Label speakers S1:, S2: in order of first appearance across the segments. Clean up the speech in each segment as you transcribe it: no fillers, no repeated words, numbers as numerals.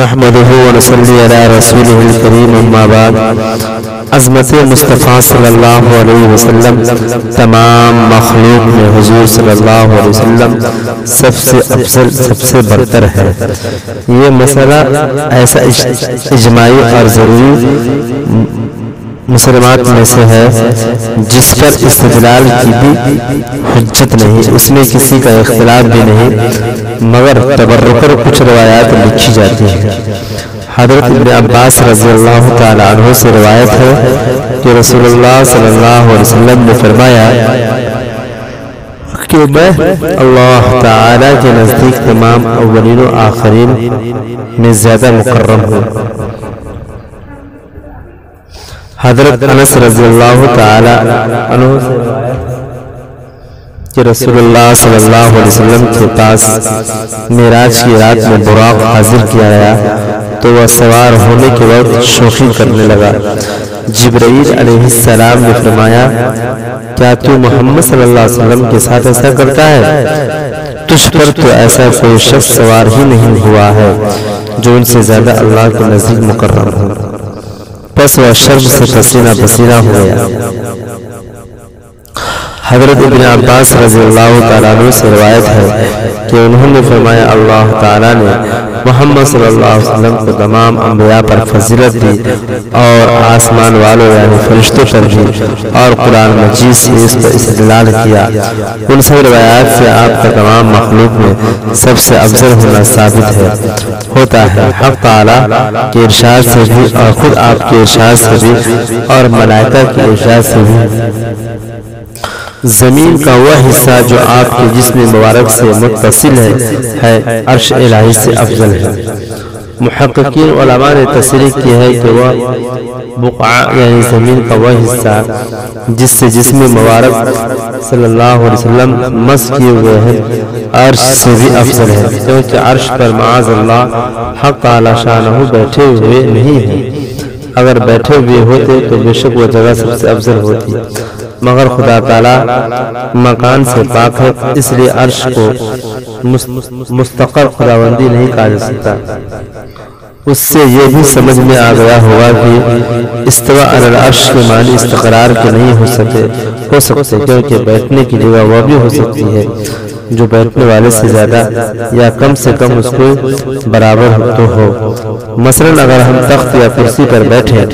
S1: نحمده ونصلي على رسوله الكريم اما بعد۔ عظمت مصطفیٰ صلی اللہ علیہ وسلم تمام مخلوق میں حضور صلی اللہ علیہ وسلم سب سے افضل، سب سے برتر ہے۔ یہ مسئلہ ایسا اجماعی اور ضروری مسلمات میں سے ہے جس پر استدلال کی بھی حجت نہیں، اس میں کسی کا اختلاف بھی نہیں، مگر تبرکر کچھ روایات لکھی جاتی ہیں۔ حضرت ابن عباس رضی اللہ تعالی عنہ سے روایت ہے کہ رسول اللہ صلی اللہ علیہ وسلم نے فرمایا کہ میں اللہ تعالی کے نزدیک تمام اولین و آخرین میں زیادہ مکرم ہوں۔ حضرت انس رضی اللہ تعالی عنہ سے روایت کہ رسول اللہ صلی اللہ علیہ وسلم کے پاس معراج کی رات میں براق حاضر کیا گیا تو وہ سوار ہونے کے وقت شوخی کرنے لگا۔ جبرائیل علیہ السلام نے فرمایا کیا تو محمد صلی اللہ علیہ وسلم کے ساتھ ایسا کرتا ہے؟ تجھ پر تو ایسا کوئی شخص سوار ہی نہیں ہوا ہے جو ان سے زیادہ اللہ کے نزدیک مکرم ہو۔ پس وہ شرم سے پسینہ پسینہ ہو گیا۔ حضرت ابن عباس رضی اللہ تعالیٰ عنہ سے روایت ہے کہ انہوں نے فرمایا اللہ تعالیٰ نے محمد صلی اللہ علیہ وسلم کو تمام انبیاء پر فضیلت دی اور آسمان والوں یعنی فرشتوں پر بھی، اور قرآن مجید سے اس پر استدلال کیا۔ ان سب روایات سے آپ کا تمام مخلوق میں سب سے افضل ہونا ثابت ہوتا ہے۔ حق تعالیٰ کے ارشاد سے بھی اور خود آپ کے ارشاد سے بھی اور ملائکہ کے ارشاد سے بھی زمین کا وہ حصہ جو آپ کے جسم مبارک سے متصل ہے عرش الہی سے افضل ہے۔ محققین علماء نے تصریح کی ہے کہ وہ بقعہ یعنی زمین کا وہ حصہ جس سے جسم مبارک صلی اللہ علیہ وسلم مس کیے ہوئے ہیں عرش سے بھی افضل ہے، کیونکہ عرش پر معاذ اللہ حق تعالی شانہ بیٹھے ہوئے نہیں ہیں۔ اگر بیٹھے ہوئے ہوتے تو بے شک وہ جگہ سب سے افضل ہوتی، مگر خدا تعالی مکان سے پاک ہے، اس لیے عرش کو مستقر خداوندی نہیں کہا جا سکتا۔ اس سے یہ بھی سمجھ میں آ گیا ہوگا کہ استوا علی العرش کے معنی استقرار کے نہیں ہو سکتے، کیونکہ بیٹھنے کی جگہ وہ بھی ہو سکتی ہے جو بیٹھنے والے سے زیادہ یا کم سے کم اس کو برابر تو ہو۔ مثلاً اگر ہم تخت یا کرسی پر بیٹھے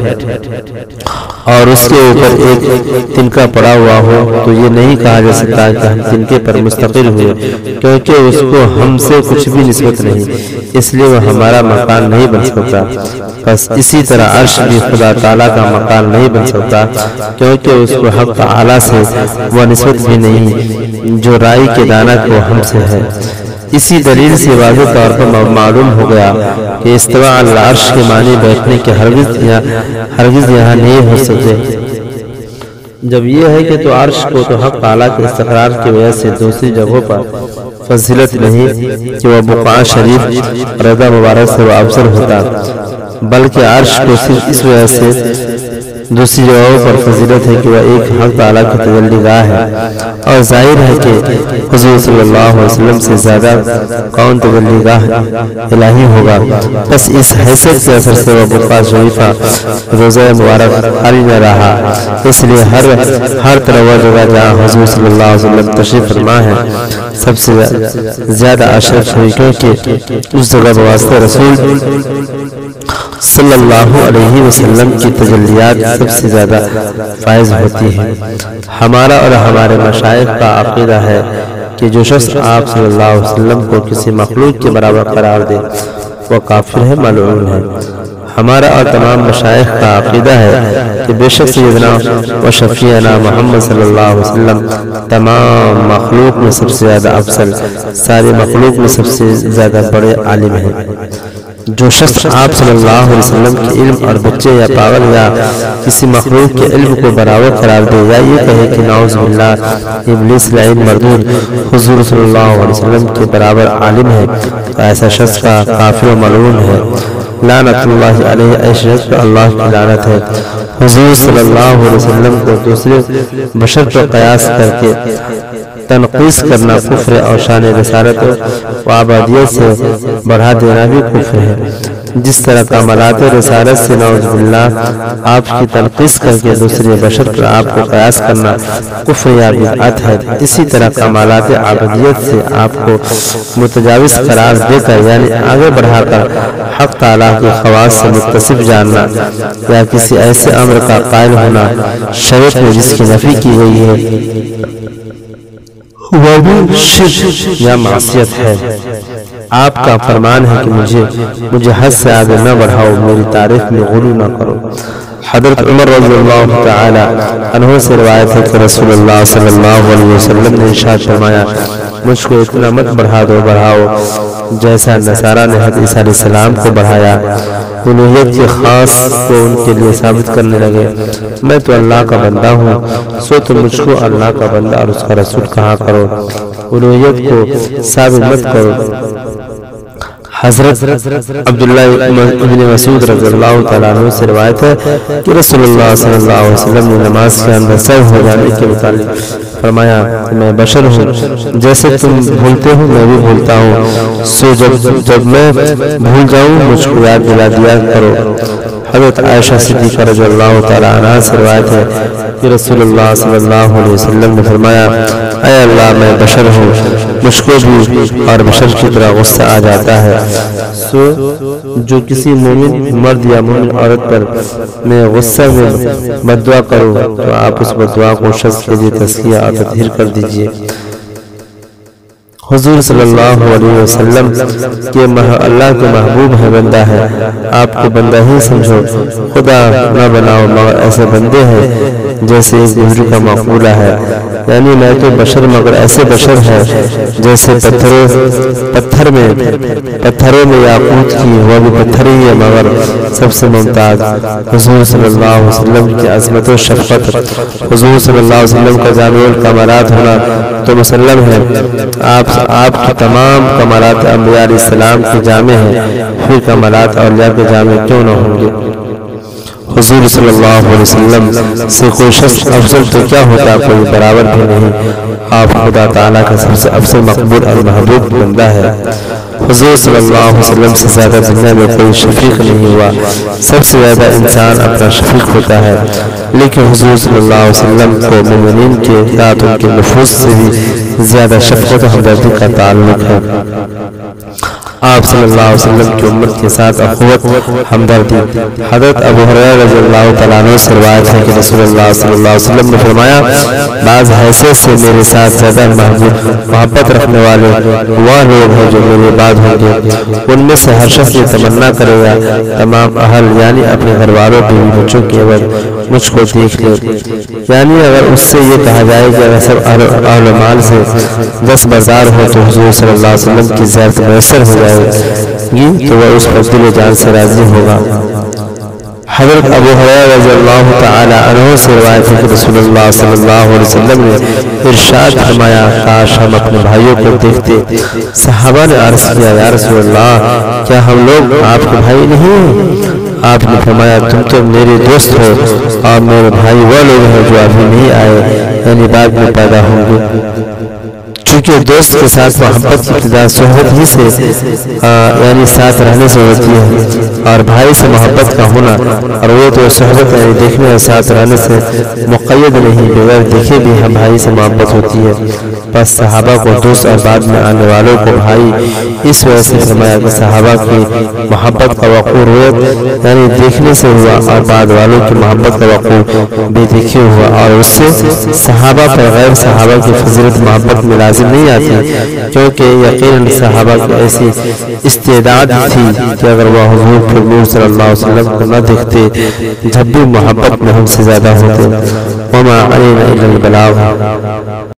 S1: اور اس کے اوپر ایک تنکا پڑا ہوا ہو تو یہ نہیں کہا جا سکتا کہ ہم تنکے پر مستقل ہوئے، کیونکہ اس کو ہم سے کچھ بھی نسبت نہیں، اس لیے وہ ہمارا مکان نہیں بن سکتا۔ بس اسی طرح عرش بھی خدا تعالیٰ کا مکان نہیں بن سکتا، کیونکہ اس کو حق تعالیٰ سے وہ نسبت بھی نہیں جو رائی کے دانہ کو ہم سے ہے۔ اسی دلیل سے واضح طور پر معلوم ہو گیا کہ استواء علی العرش کے معنی بیٹھنے کے ہرگز یہاں نہیں ہو سکتے۔ جب یہ ہے کہ تو عرش کو تو حق تعالیٰ کے استقرار کی وجہ سے دوسری جگہوں پر فضیلت نہیں کہ وہ بقعہ شریف رضا مبارک سے وہ افضل ہوتا، بلکہ عرش کو صرف اس وجہ سے دوسری جگہوں پر فضیلت ہے کہ وہ ایک حق تعالیٰ کی تجلی گاہ ہے، اور ظاہر ہے کہ حضور صلی اللہ علیہ وسلم سے زیادہ کون تجلی گاہ الہی ہوگا۔ بس اس حیثیت کے اثر سے وہ بقعہ شریفہ روضہ مبارک خالی نہ رہا، اس لیے ہر طرح وہ جگہ جہاں حضور صلی اللہ علیہ وسلم تشریف فرما ہے سب سے زیادہ اشرف ہے، کیونکہ اس جگہ بواسطہ رسول صلی اللہ علیہ وسلم کی تجلیات سب سے زیادہ فائز ہوتی ہیں۔ ہمارا اور ہمارے مشائخ کا عقیدہ ہے کہ جو شخص آپ صلی اللہ علیہ وسلم کو کسی مخلوق کے برابر قرار دے وہ کافر ہے، ملعون ہے۔ ہمارا اور تمام مشائخ کا عقیدہ ہے کہ بے شک سیدنا و شفیعنا محمد صلی اللہ علیہ وسلم تمام مخلوق میں سب سے زیادہ افضل، سارے مخلوق میں سب سے زیادہ بڑے عالم ہیں۔ جو شخص آپ صلی اللہ علیہ وسلم کے علم اور بچے یا پاگل یا کسی مخلوق کے علم کو برابر قرار دے یا یہ کہے کہ نعوذ باللہ ابلیس لعین مردود حضور صلی اللہ علیہ وسلم کے برابر عالم ہے تو ایسا شخص کا کافر و ملعون ہے۔ لعنت اللہ علیہ، ایسے شخص پر اللہ کی لعنت ہے۔ حضور صلی اللہ علیہ وسلم کو دوسرے بشر پر قیاس کر کے تنقیص کرنا کفر اور شان رسالت و عبادیت سے بڑھا دینا بھی کفر ہے۔ جس طرح کمالات رسالت سے نعوذ باللہ آپ کی تنقیص کر کے دوسرے بشر پر آپ کو قیاس کرنا کفر یا بدعت ہے، اسی طرح کمالات عبودیت سے آپ کو متجاوز قرار دے کر یعنی آگے بڑھا کر حق تعالیٰ کے خواص سے متصف جاننا یا کسی ایسے امر کا قائل ہونا شریعت میں جس کی نفی کی گئی ہے وہ بھی شرک یا معصیت ہے۔ آپ کا فرمان ہے کہ مجھے حد سے آگے نہ بڑھاؤ، میری تعریف میں غلو نہ کرو۔ حضرت عمر رضی اللہ تعالی عنہ سے روایت ہے کہ رسول اللہ صلی اللہ علیہ وسلم نے ارشاد فرمایا مجھ کو اتنا مت بڑھاؤ جیسا نصارہ نے حضرت عیسیٰ علیہ السلام کو بڑھایا، الوہیت کے خاص کو ان کے لیے ثابت کرنے لگے۔ میں تو اللہ کا بندہ ہوں، سو تم مجھ کو اللہ کا بندہ اور اس کا رسول کہا کرو، الوہیت کو ثابت مت کرو۔ حضرت عبداللہ ابن مسعود رضی اللہ تعالیٰ عنہ سے روایت ہے کہ رسول اللہ صلی اللہ علیہ وسلم نے نماز کے اندر سہو ہو جانے کے متعلق فرمایا کہ میں بشر ہوں، جیسے تم بھولتے ہو میں بھی بھولتا ہوں، سو جب میں بھول جاؤں مجھ کو یاد دلا دیا کرو۔ حضرت عائشہ صدیقہ رضی اللہ تعالیٰ عنہ سے روایت ہے کہ رسول اللہ صلی اللہ علیہ وسلم نے فرمایا اے اللہ میں بشر ہوں، مجھ کو بھی اور بشر کی طرح غصہ آ جاتا ہے، سو جو کسی مومن مرد یا مومن عورت پر میں غصہ میں بددعا کروں تو آپ اس بددعا کو شخص کے لیے تزکیہ اور تطہیر کر دیجئے۔ حضور صلی اللہ علیہ وسلم کے اللہ کے محبوب ہے، بندہ ہے، آپ کو بندہ ہی سمجھو، خدا نہ بناؤ مگر ایسے بندے ہیں جیسے ایک بزرگ کا مقولہ ہے، یعنی میں تو بشر مگر ایسے بشر ہے جیسے پتھروں میں یاقوت کی، وہ بھی پتھر ہی ہے مگر سب سے ممتاز۔ حضور صلی اللہ علیہ وسلم کی عظمت و شفقت، حضور صلی اللہ علیہ وسلم کا جامع الکمالات ہونا تو مسلم ہے، آپ کی تمام کمالات انبیاء علیہ السلام کے جامع ہیں، پھر کمالات اولیاء کے جامع کیوں نہ ہوں گے؟ حضور صلی اللہ علیہ وسلم سے کوئی شخص افضل تو کیا ہوتا، کوئی برابر بھی نہیں، آپ خدا تعالیٰ کا سب سے افضل مقبول اور محبوب بندہ ہے۔ حضور صلی اللہ علیہ وسلم سے زیادہ دنیا میں کوئی شفیق نہیں ہوا، سب سے زیادہ انسان اپنا شفیق ہوتا ہے، لیکن حضور صلی اللہ علیہ وسلم کو مومنین کے ساتھ ان کے نفوس سے بھی زیادہ شفقت و ہمدردی کا تعلق ہے۔ آپ صلی اللہ علیہ وسلم کی امت کے ساتھ اخوت ہمدردی۔ حضرت ابو ہریرہ رضی اللہ تعالیٰ عنہ سے روایت ہے کہ رسول اللہ صلی اللہ علیہ وسلم نے فرمایا بعض حیثیت سے میرے ساتھ زیادہ محبت رکھنے والے وہ لوگ ہیں جو میرے بعد ہوں گے، ان میں سے ہر شخص یہ تمنا کرے گا تمام اہل یعنی اپنے گھر والوں بیوی بچوں کے عوض مجھ کو دیکھ لے، یعنی اگر اس سے یہ کہا جائے کہ اگر سب اہل مال سے دستبردار ہو تو حضور صلی اللہ علیہ وسلم کی زیارت میسر ہو جائے گی تو وہ اس پر دل و جان سے راضی ہوگا۔ حضرت ابو ہریرہ رضی اللہ تعالی عنہ سے روایت ہے کہ رسول اللہ صلی اللہ علیہ وسلم نے ارشاد فرمایا کاش ہم اپنے بھائیوں کو دیکھتے۔ صحابہ نے عرض کیا یا رسول اللہ کیا ہم لوگ آپ کے بھائی نہیں ہیں؟ آپ نے فرمایا تم تو میرے دوست ہو اور میرے بھائی وہ لوگ ہیں جو ابھی نہیں آئے یعنی بعد میں پیدا ہوں گے۔ چونکہ دوست کے ساتھ محبت کی ابتدا صحبت ہی سے یعنی ساتھ رہنے سے ہوتی ہے، اور بھائی سے محبت کا ہونا اور وہ تو صحبت یعنی دیکھنے اور ساتھ رہنے سے مقید نہیں، بغیر دیکھے بھی ہم بھائی سے محبت ہوتی ہے۔ بس صحابہ کو دوست اور بعد میں آنے والوں کو بھائی اس وجہ سے فرمایا کہ صحابہ کی محبت کا وقوع رویت یعنی دیکھنے سے ہوا اور بعد والوں کی محبت کا وقوع بے دیکھے ہوا، اور اس سے صحابہ پر غیر صحابہ کی فضیلت محبت میں لازم نہیں آتی، کیونکہ یقیناً صحابہ کی ایسی استعداد تھی کہ اگر وہ حضور پر صلی اللہ علیہ وسلم کو نہ دیکھتے جب بھی محبت میں ہم سے زیادہ ہوتے۔ وما علینا الا البلاغ۔